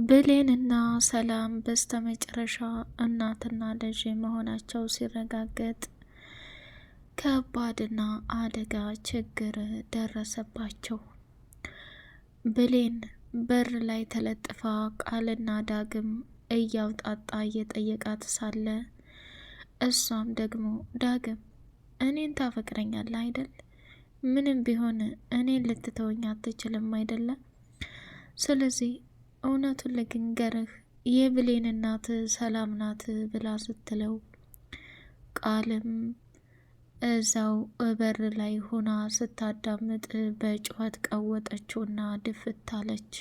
ብሌንና ሰላም በስተመጨረሻ እናትና ልጅ መሆናቸው ሲረጋገጥ ከባድና አደጋ ችግር ደረሰባቸው። ብሌን በር ላይ ተለጥፋ ቃልና ዳግም እያውጣጣ እየጠየቃት ሳለ እሷም ደግሞ ዳግም እኔን ታፈቅረኛለህ አይደል? ምንም ቢሆን እኔን ልትተወኝ አትችልም አይደለም? ስለዚህ እውነቱን ልንገርህ የብሌን እናት ሰላም ናት ብላ ስትለው ቃልም እዛው በር ላይ ሆና ስታዳምጥ በጩኸት ቀወጠችውና ድፍት አለች።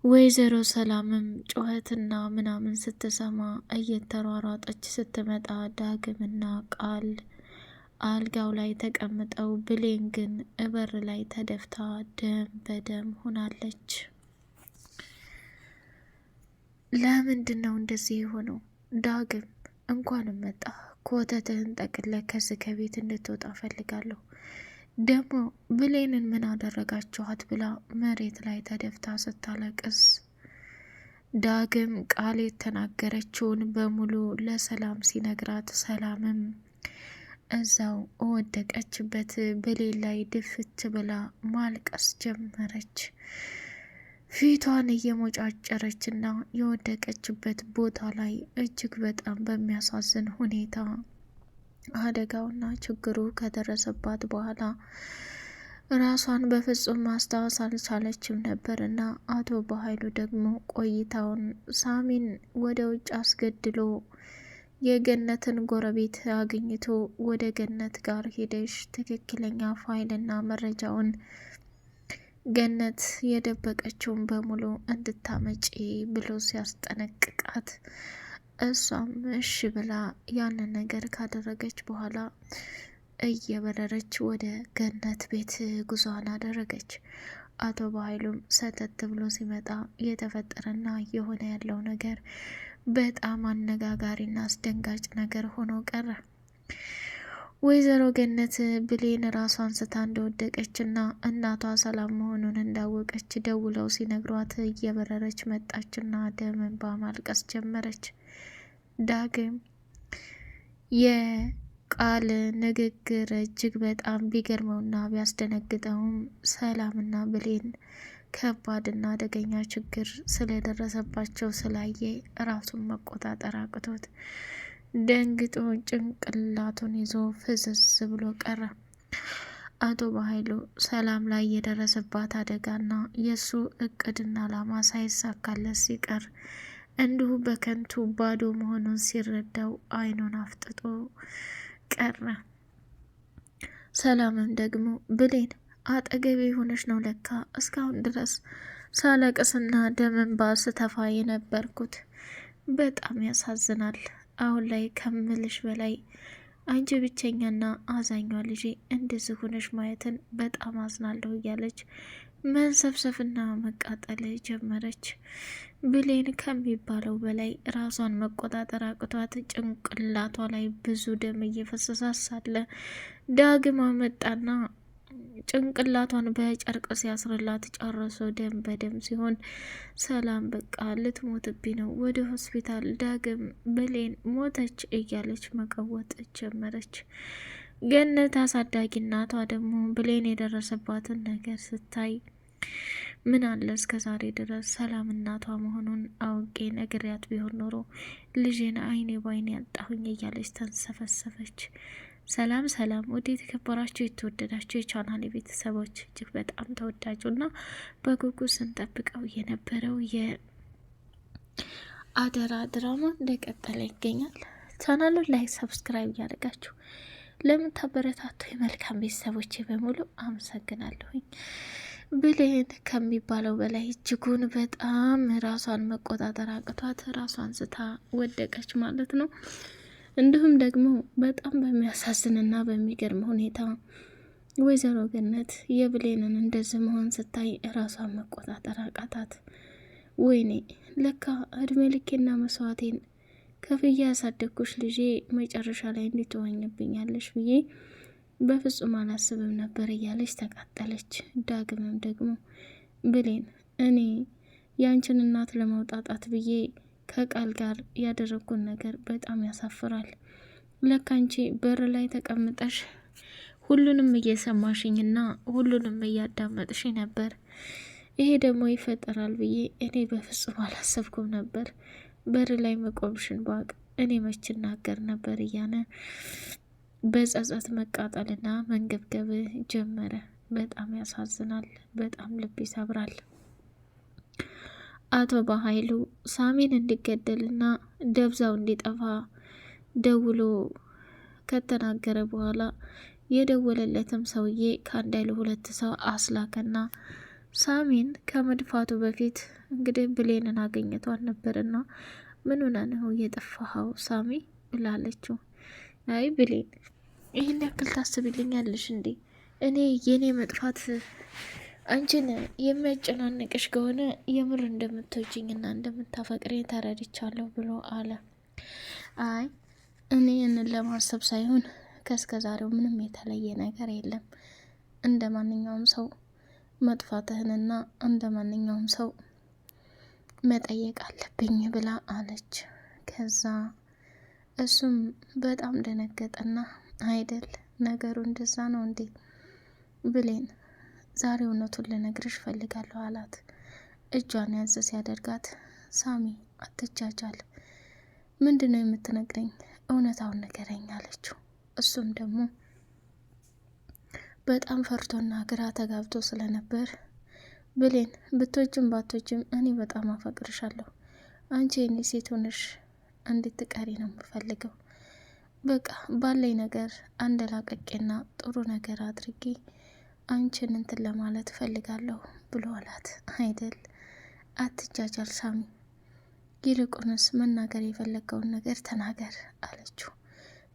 ወይዘሮ ሰላምም ጩኸትና ምናምን ስትሰማ እየተሯሯጠች ስትመጣ ዳግምና ቃል አልጋው ላይ ተቀምጠው ብሌን ግን በር ላይ ተደፍታ ደም በደም ሆናለች። ለምንድን ነው እንደዚህ የሆነው? ዳግም እንኳንም መጣ። ኮተትህን ጠቅልለህ ከዚህ ከቤት እንድትወጣ ፈልጋለሁ። ደግሞ ብሌንን ምን አደረጋችኋት ብላ መሬት ላይ ተደፍታ ስታለቅስ ዳግም ቃል የተናገረችውን በሙሉ ለሰላም ሲነግራት ሰላምም እዛው ወደቀችበት ብሌን ላይ ድፍት ብላ ማልቀስ ጀመረች። ፊቷን እየሞጫጨረችና የወደቀችበት ቦታ ላይ እጅግ በጣም በሚያሳዝን ሁኔታ አደጋውና ችግሩ ከደረሰባት በኋላ ራሷን በፍጹም ማስታወስ አልቻለችም ነበርና አቶ በኃይሉ ደግሞ ቆይታውን ሳሚን ወደ ውጭ አስገድሎ የገነትን ጎረቤት አግኝቶ ወደ ገነት ጋር ሄደሽ ትክክለኛ ፋይልና መረጃውን ገነት የደበቀችውን በሙሉ እንድታመጪ ብሎ ሲያስጠነቅቃት እሷም እሺ ብላ ያንን ነገር ካደረገች በኋላ እየበረረች ወደ ገነት ቤት ጉዞዋን አደረገች። አቶ በኃይሉም ሰተት ብሎ ሲመጣ የተፈጠረና የሆነ ያለው ነገር በጣም አነጋጋሪና አስደንጋጭ ነገር ሆኖ ቀረ። ወይዘሮ ገነት ብሌን ራሷን ስታ እንደወደቀችና እናቷ ሰላም መሆኑን እንዳወቀች ደውለው ሲነግሯት እየበረረች መጣችና ደም እንባ ማልቀስ ጀመረች። ዳግም የቃል ንግግር እጅግ በጣም ቢገርመውና ቢያስደነግጠውም ሰላምና ብሌን ከባድና አደገኛ ችግር ስለደረሰባቸው ስላየ ራሱን መቆጣጠር አቅቶት ደንግጦ ጭንቅላቱን ይዞ ፍዝዝ ብሎ ቀረ። አቶ በኃይሉ ሰላም ላይ የደረሰባት አደጋና የእሱ እቅድና ዓላማ ሳይሳካለት ሲቀር እንዲሁ በከንቱ ባዶ መሆኑን ሲረዳው አይኑን አፍጥጦ ቀረ። ሰላምም ደግሞ ብሌን አጠገቤ ሆነሽ ነው ለካ እስካሁን ድረስ ሳለቅስና ደም እንባ ስተፋ የነበርኩት። በጣም ያሳዝናል። አሁን ላይ ከምልሽ በላይ አንቺ ብቸኛና አዛኟ ልጄ እንደዚህ ሆነሽ ማየትን በጣም አዝናለሁ እያለች መንሰፍሰፍና መቃጠል ጀመረች። ብሌን ከሚባለው በላይ ራሷን መቆጣጠር አቅቷት ጭንቅላቷ ላይ ብዙ ደም እየፈሰሳት ሳለ ዳግም መጣና ጭንቅላቷን በጨርቅ ሲያስርላት ጨርሶ ደም በደም ሲሆን ሰላም በቃ ልትሞትብኝ ነው፣ ወደ ሆስፒታል ዳግም ብሌን ሞተች እያለች መቀወጥ ጀመረች። ገነት አሳዳጊ እናቷ ደግሞ ብሌን የደረሰባትን ነገር ስታይ ምን አለ እስከ ዛሬ ድረስ ሰላም እናቷ መሆኑን አውቄ ነግሬያት ቢሆን ኖሮ ልጄን አይኔ ባይኔ ያጣሁኝ እያለች ተንሰፈሰፈች። ሰላም ሰላም፣ ወደ የተከበራችሁ የተወደዳችሁ የቻናል ቤተሰቦች እጅግ በጣም ተወዳጁና በጉጉት ስንጠብቀው የነበረው የአደራ ድራማ እንደቀጠለ ይገኛል። ቻናሉን ላይ ሰብስክራይብ እያደረጋችሁ ለምታበረታቱ የመልካም ቤተሰቦች በሙሉ አመሰግናለሁኝ። ብሌን ከሚባለው በላይ እጅጉን በጣም ራሷን መቆጣጠር አቅቷት ራሷን ስታ ወደቀች ማለት ነው። እንዲሁም ደግሞ በጣም በሚያሳዝንና በሚገርም ሁኔታ ወይዘሮ ገነት የብሌንን እንደዚህ መሆን ስታይ ራሷን መቆጣጠር አቃታት። ወይኔ ለካ እድሜ ልኬና መስዋዕቴን ከፍዬ ያሳደግኩሽ ልጄ መጨረሻ ላይ እንድትወኝብኛለሽ ብዬ በፍጹም አላስብም ነበር እያለች ተቃጠለች። ዳግምም ደግሞ ብሌን እኔ ያንቺን እናት ለማውጣጣት ብዬ ከቃል ጋር ያደረኩን ነገር በጣም ያሳፍራል። ለካንቺ በር ላይ ተቀምጠሽ ሁሉንም እየሰማሽኝና ሁሉንም እያዳመጥሽ ነበር። ይሄ ደግሞ ይፈጠራል ብዬ እኔ በፍጹም አላሰብኩም ነበር። በር ላይ መቆምሽን ባቅ እኔ መች እናገር ነበር እያለ በጸጸት መቃጠልና መንገብገብ ጀመረ። በጣም ያሳዝናል። በጣም ልብ ይሰብራል። አቶ በኃይሉ ሳሚን እንዲገደልና ደብዛው እንዲጠፋ ደውሎ ከተናገረ በኋላ የደወለለትም ሰውዬ ከአንድ አይሉ ሁለት ሰው አስላከና ሳሚን ከመድፋቱ በፊት እንግዲህ ብሌንን አገኘቷል ነበርና ምን ሆነ ነው የጠፋኸው ሳሚ ብላለችው። አይ ብሌን ይህን ያክል ታስብልኛለሽ እንዴ? እኔ የኔ መጥፋት አንቺን የሚያጨናንቅሽ ከሆነ የምር እንደምትወጂኝና እንደምታፈቅሬን ተረድቻለሁ ብሎ አለ። አይ እኔ ይህንን ለማሰብ ሳይሆን ከእስከ ዛሬው ምንም የተለየ ነገር የለም። እንደ ማንኛውም ሰው መጥፋትህንና እንደ ማንኛውም ሰው መጠየቅ አለብኝ ብላ አለች። ከዛ እሱም በጣም ደነገጠና አይደል ነገሩ እንደዛ ነው እንዴ ብሌን ዛሬ እውነቱን ልነግርሽ ፈልጋለሁ አላት። እጇን ያዘ ሲያደርጋት ሳሚ አትጃጃል፣ ምንድነው የምትነግረኝ? እውነታውን ንገረኝ አለችው። እሱም ደግሞ በጣም ፈርቶና ግራ ተጋብቶ ስለነበር ብሌን ብትወጂም ባትወጂም እኔ በጣም አፈቅርሻለሁ። አንቺ የኔ ሴት ሆነሽ እንድትቀሪ ነው የምፈልገው። በቃ ባለኝ ነገር አንደላቀቄና ጥሩ ነገር አድርጌ አንቺን እንትን ለማለት ፈልጋለሁ ብሎ አላት። አይደል አትጃጃል ሳሚ፣ ይልቁንስ መናገር የፈለገውን ነገር ተናገር አለችው።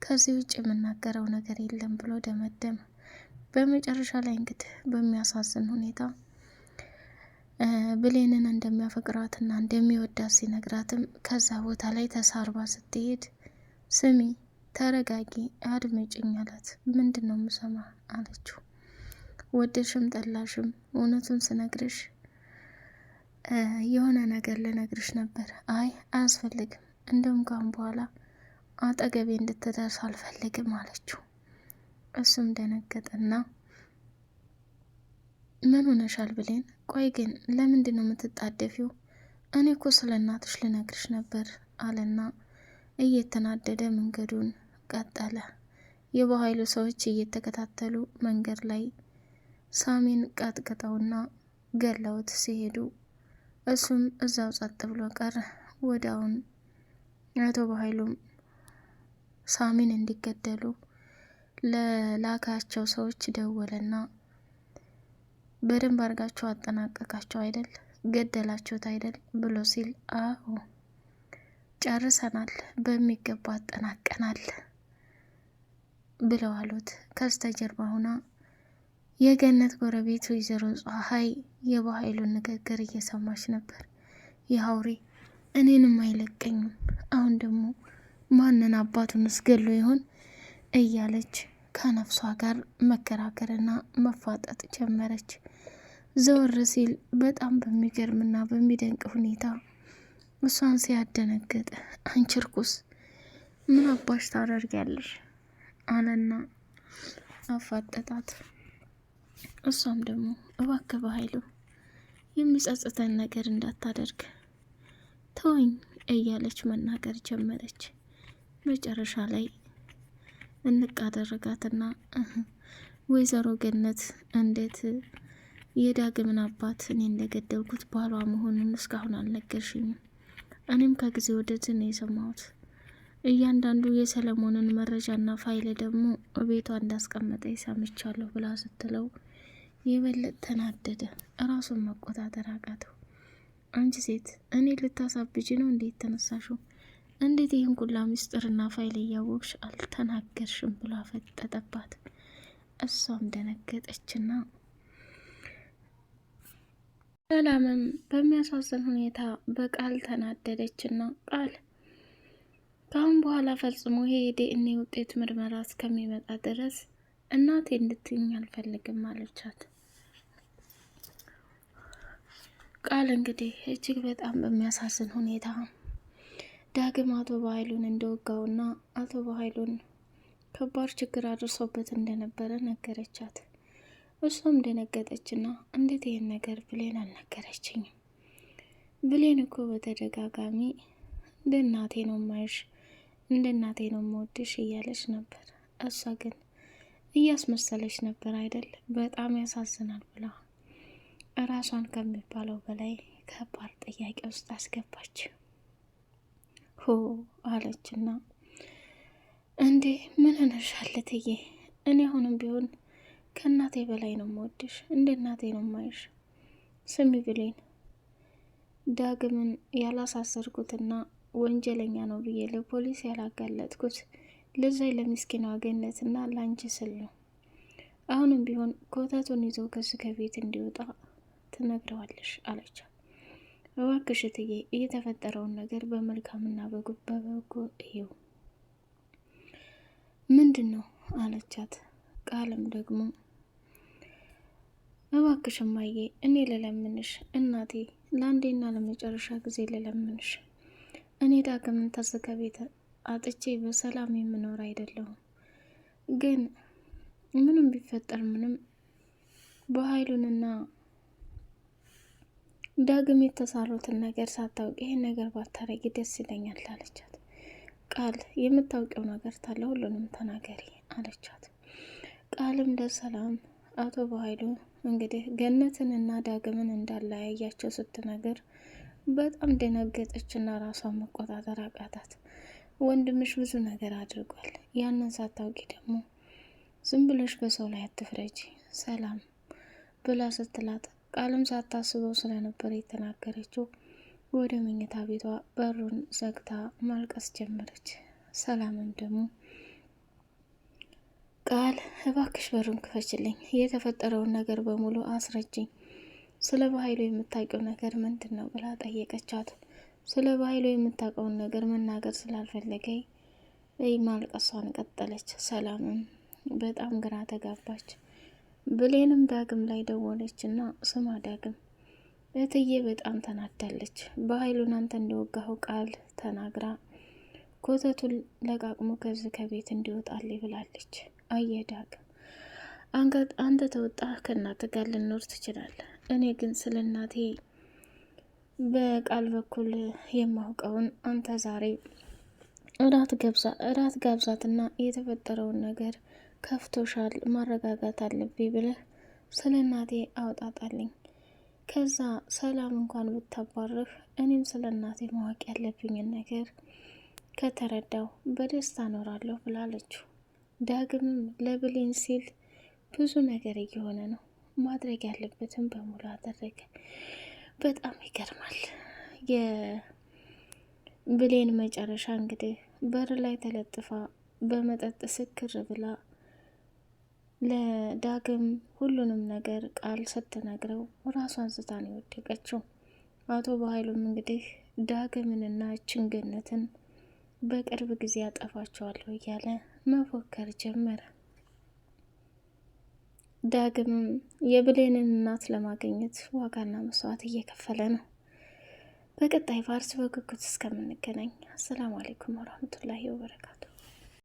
ከዚህ ውጭ የምናገረው ነገር የለም ብሎ ደመደመ። በመጨረሻ ላይ እንግዲህ በሚያሳዝን ሁኔታ ብሌንን እንደሚያፈቅራትና እንደሚወዳት ሲነግራትም ከዛ ቦታ ላይ ተሳርባ ስትሄድ ስሚ ተረጋጊ አድምጭኝ አላት። ምንድን ነው የምሰማ አለችው። ወደሽም ጠላሽም እውነቱን ስነግርሽ የሆነ ነገር ልነግርሽ ነበር። አይ አያስፈልግም፣ እንደውም ካሁን በኋላ አጠገቤ እንድትደርስ አልፈልግም አለችው። እሱም ደነገጠና ምን ሆነሻል ብሌን? ቆይ ግን ለምንድን ነው የምትጣደፊው? እኔ እኮ ስለ እናትሽ ልነግርሽ ነበር አለና እየተናደደ መንገዱን ቀጠለ። የበኃይሉ ሰዎች እየተከታተሉ መንገድ ላይ ሳሚን ቀጥቅጠውና ገለውት ሲሄዱ እሱም እዛው ጸጥ ብሎ ቀረ። ወዲያውን አቶ በኃይሉም ሳሚን እንዲገደሉ ለላካቸው ሰዎች ደወለና በደንብ አድርጋቸው አጠናቀቃቸው አይደል? ገደላችሁት አይደል? ብሎ ሲል አዎ ጨርሰናል፣ በሚገባ አጠናቀናል ብለው አሉት። ከስተጀርባ ሆና የገነት ጎረቤት ወይዘሮ ፀሐይ የበኃይሉን ንግግር እየሰማች ነበር። ይህ አውሬ እኔንም አይለቀኝም፣ አሁን ደግሞ ማንን አባቱን እስገሎ ይሆን እያለች ከነፍሷ ጋር መከራከርና መፋጠጥ ጀመረች። ዘወር ሲል በጣም በሚገርምና በሚደንቅ ሁኔታ እሷን ሲያደነግጥ አንቺ ርኩስ ምን አባሽ ታደርጊያለሽ አለና አፋጠጣት። እሷም ደግሞ እባክህ በኃይሉ የሚጸጽተን ነገር እንዳታደርግ ተወኝ እያለች መናገር ጀመረች። መጨረሻ ላይ እንቃደረጋትና ወይዘሮ ገነት እንዴት የዳግምን አባት እኔ እንደገደልኩት ባሏ መሆኑን እስካሁን አልነገርሽኝም? እኔም ከጊዜ ወደዚህ ነው የሰማሁት። እያንዳንዱ የሰለሞንን መረጃና ፋይል ደግሞ ቤቷ እንዳስቀመጠ ሰምቻለሁ ብላ ስትለው የበለጠ ተናደደ። እራሱን መቆጣጠር አቃተው። አንቺ ሴት እኔ ልታሳብጂ ነው እንዴት ተነሳሽው? እንዴት ይህን ኩላ ምስጢርና ፋይል እያወቅሽ አልተናገርሽም? ብላ ፈጠጠባት። እሷም ደነገጠችና ሰላምም በሚያሳዝን ሁኔታ በቃል ተናደደችና ቃል ከአሁን በኋላ ፈጽሞ ይሄ የዲኤንኤ ውጤት ምርመራ እስከሚመጣ ድረስ እናቴ እንድትይኝ አልፈልግም አለቻት። ቃል እንግዲህ እጅግ በጣም በሚያሳዝን ሁኔታ ዳግም አቶ በኃይሉን እንደወጋውና አቶ በኃይሉን ከባድ ችግር አድርሶበት እንደነበረ ነገረቻት። እሷም ደነገጠችና እንዴት ይህን ነገር ብሌን አልነገረችኝም? ብሌን እኮ በተደጋጋሚ እንደ እናቴ ነው ማይሽ፣ እንደ እናቴ ነው መወድሽ እያለች ነበር። እሷ ግን እያስመሰለች ነበር አይደል? በጣም ያሳዝናል ብላ እራሷን ከሚባለው በላይ ከባድ ጥያቄ ውስጥ አስገባች። ሆ አለችና እንዴ ምን ሆነሻል እትዬ? እኔ አሁንም ቢሆን ከእናቴ በላይ ነው የምወድሽ፣ እንደ እናቴ ነው ማይሽ። ስሚ ብሌን፣ ዳግምን ያላሳሰርኩትና ወንጀለኛ ነው ብዬ ለፖሊስ ያላጋለጥኩት ለዛይ ለምስኪኗ ገነትና ላንቺ ስል ነው። አሁንም ቢሆን ኮተቱን ይዞ ከዚህ ከቤት እንዲወጣ ትነግረዋለሽ አለቻት። እባክሽ እትዬ እየተፈጠረውን ነገር በመልካምና በበጎ እዩ። ምንድን ነው አለቻት። ቃልም ደግሞ እባክሽ እማዬ እኔ ልለምንሽ፣ እናቴ ለአንዴና ለመጨረሻ ጊዜ ልለምንሽ። እኔ ዳግምን ተዝከ ቤት አጥቼ በሰላም የምኖር አይደለሁም። ግን ምንም ቢፈጠር ምንም በኃይሉንና ዳግም የተሳሩትን ነገር ሳታውቅ ይሄን ነገር ባታረጊ ደስ ይለኛል አለቻት። ቃል የምታውቂው ነገር ታለ ሁሉንም ተናገሪ አለቻት። ቃልም ለሰላም አቶ በኃይሉ እንግዲህ ገነትንና ዳግምን እንዳለያያቸው ስትነገር በጣም ደነገጠችና ራሷን መቆጣጠር አቃታት። ወንድምሽ ብዙ ነገር አድርጓል፣ ያንን ሳታውቂ ደግሞ ዝም ብለሽ በሰው ላይ አትፍረጂ ሰላም ብላ ስትላት ቃልም ሳታስበው ስለነበር የተናገረችው ወደ መኝታ ቤቷ በሩን ዘግታ ማልቀስ ጀመረች። ሰላምም ደግሞ ቃል እባክሽ በሩን ክፈችልኝ፣ የተፈጠረውን ነገር በሙሉ አስረጅኝ፣ ስለ በኃይሉ የምታውቂው ነገር ምንድን ነው ብላ ጠየቀቻት። ስለ በኃይሉ የምታውቀውን ነገር መናገር ስላልፈለገኝ ማልቀሷን ቀጠለች። ሰላምም በጣም ግራ ተጋባች። ብሌንም ዳግም ላይ ደወለች እና ስማ ዳግም እትዬ በጣም ተናዳለች። በኃይሉን አንተ እንደወጋሁ ቃል ተናግራ ኮተቱን ለቃቅሞ ከዚህ ከቤት እንዲወጣልኝ ብላለች። አየህ ዳግም አንተ ተወጣ ከእናት ጋር ልኖር ትችላለህ። እኔ ግን ስለ እናቴ በቃል በኩል የማውቀውን አንተ ዛሬ እራት ጋብዛትና የተፈጠረውን ነገር ከፍቶሻል፣ ማረጋጋት አለብኝ ብለህ ስለ እናቴ አውጣጣልኝ። ከዛ ሰላም እንኳን ብታባርህ እኔም ስለ እናቴ ማወቅ ያለብኝን ነገር ከተረዳው በደስታ እኖራለሁ ብላለችው። ዳግምም ለብሌን ሲል ብዙ ነገር እየሆነ ነው፣ ማድረግ ያለበትን በሙሉ አደረገ። በጣም ይገርማል። የብሌን መጨረሻ እንግዲህ በር ላይ ተለጥፋ በመጠጥ ስክር ብላ ለዳግም ሁሉንም ነገር ቃል ስትነግረው ራሷን ስታ ነው የወደቀችው። አቶ በኃይሉም እንግዲህ ዳግምንና ችንገነትን በቅርብ ጊዜ ያጠፋቸዋለሁ እያለ መፎከር ጀመረ። ዳግምም የብሌንን እናት ለማግኘት ዋጋና መስዋዕት እየከፈለ ነው። በቀጣይ ፓርት በጉጉት እስከምንገናኝ አሰላሙ አለይኩም ወራህመቱላሂ ወበረካቱ።